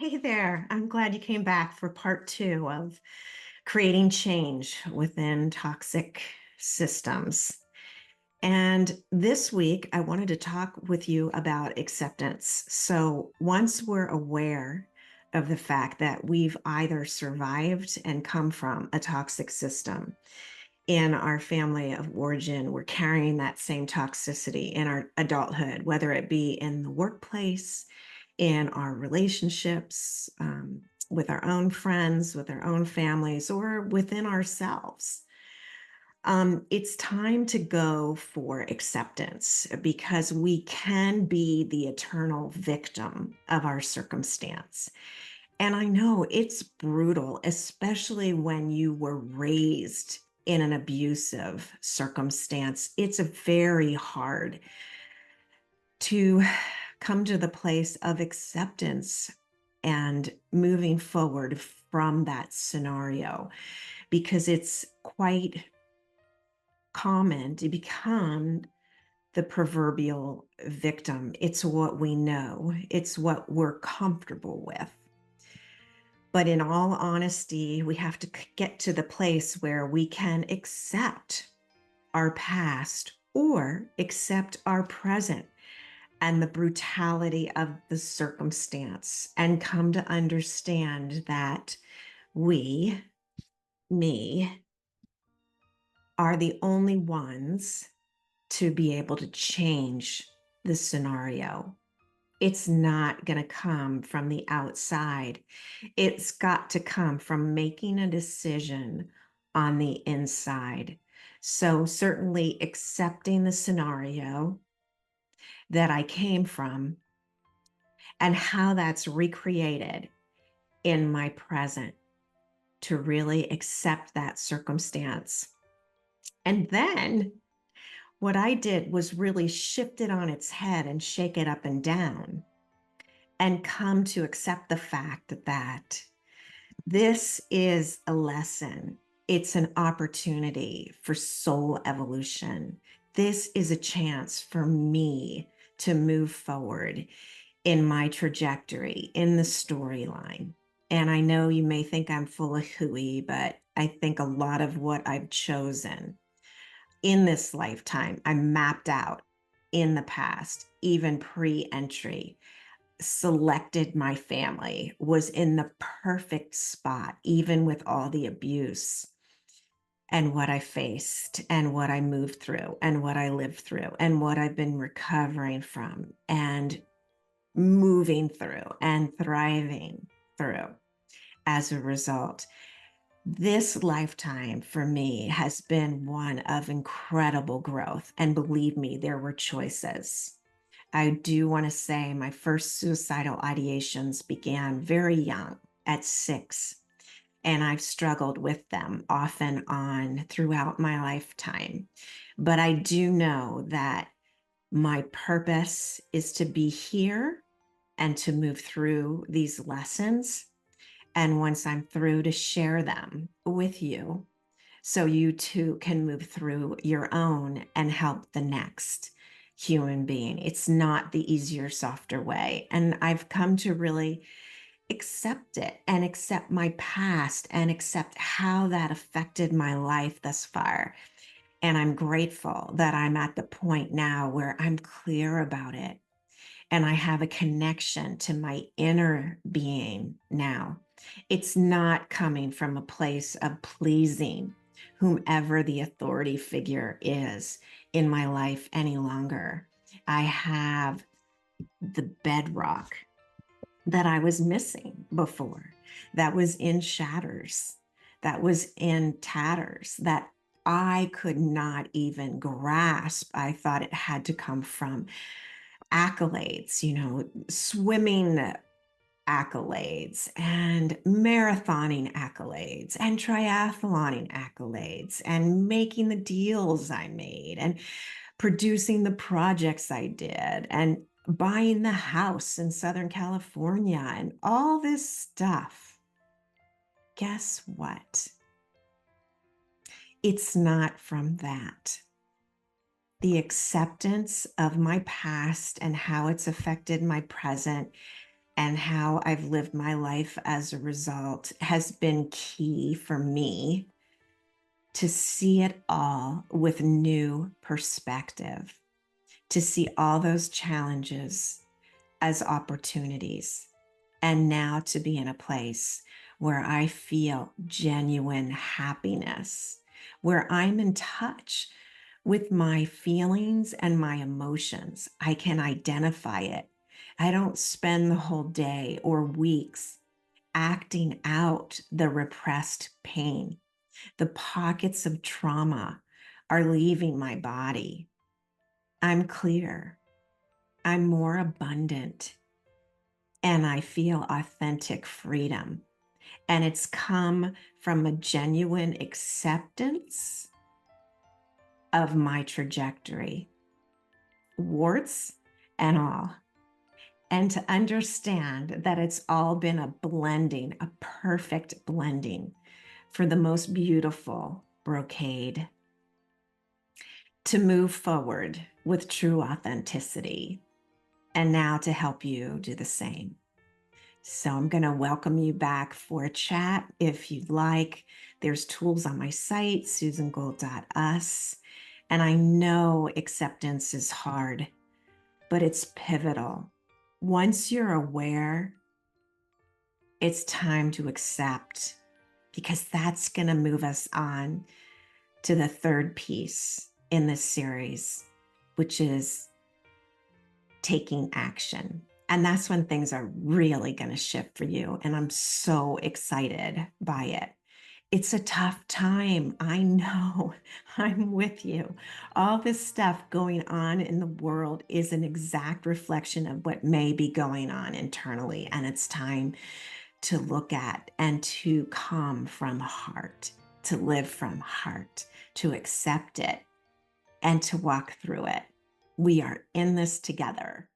Hey there. I'm glad you came back for part two of creating change within toxic systems. And this week, I wanted to talk with you about acceptance. So, once we're aware of the fact that we've either survived and come from a toxic system in our family of origin, we're carrying that same toxicity in our adulthood, whether it be in the workplace, in our relationships, with our own friends, with our own families, or within ourselves. It's time to go for acceptance because we can be the eternal victim of our circumstance. And I know it's brutal, especially when you were raised in an abusive circumstance. It's very hard to come to the place of acceptance and moving forward from that scenario because it's quite common to become the proverbial victim. It's what we know, it's what we're comfortable with. But in all honesty, we have to get to the place where we can accept our past or accept our present and the brutality of the circumstance and come to understand that we, me, are the only ones to be able to change the scenario. It's not going to come from the outside. It's got to come from making a decision on the inside. So, certainly accepting the scenario that I came from and how that's recreated in my present to really accept that circumstance. And then what I did was really shift it on its head and shake it up and down and come to accept the fact that this is a lesson. It's an opportunity for soul evolution. This is a chance for me to move forward in my trajectory, in the storyline. And I know you may think I'm full of hooey, but I think a lot of what I've chosen in this lifetime, I mapped out in the past, even pre-entry, selected my family, was in the perfect spot, even with all the abuse and what I faced and what I moved through and what I lived through and what I've been recovering from and moving through and thriving through as a result. This lifetime for me has been one of incredible growth. And believe me, there were choices. I do want to say my first suicidal ideations began very young at 6, and I've struggled with them off and on throughout my lifetime. But I do know that my purpose is to be here and to move through these lessons. And once I'm through, to share them with you so you too can move through your own and help the next human being. It's not the easier, softer way. And I've come to really accept it and accept my past and accept how that affected my life thus far. And I'm grateful that I'm at the point now where I'm clear about it and I have a connection to my inner being now. It's not coming from a place of pleasing whomever the authority figure is in my life any longer. I have the bedrock that I was missing before, that was in shatters, that was in tatters, that I could not even grasp. I thought it had to come from accolades, swimming accolades and marathoning accolades and triathloning accolades and making the deals I made and producing the projects I did and buying the house in Southern California and all this stuff. Guess what? It's not from that. The acceptance of my past and how it's affected my present and how I've lived my life as a result has been key for me to see it all with new perspective, to see all those challenges as opportunities, and now to be in a place where I feel genuine happiness, where I'm in touch with my feelings and my emotions. I can identify it. I don't spend the whole day or weeks acting out the repressed pain. The pockets of trauma are leaving my body. I'm clear. I'm more abundant, and I feel authentic freedom. And it's come from a genuine acceptance of my trajectory, warts and all. And to understand that it's all been a blending, a perfect blending for the most beautiful brocade to move forward with true authenticity. And now to help you do the same. So I'm going to welcome you back for a chat if you'd like. There's tools on my site, susangold.us. And I know acceptance is hard, but it's pivotal. Once you're aware, it's time to accept, because that's going to move us on to the third piece in this series, which is taking action. And that's when things are really going to shift for you. And I'm so excited by it. It's a tough time. I know. I'm with you. All this stuff going on in the world is an exact reflection of what may be going on internally. And it's time to look at and to come from heart, to live from heart, to accept it, and to walk through it. We are in this together.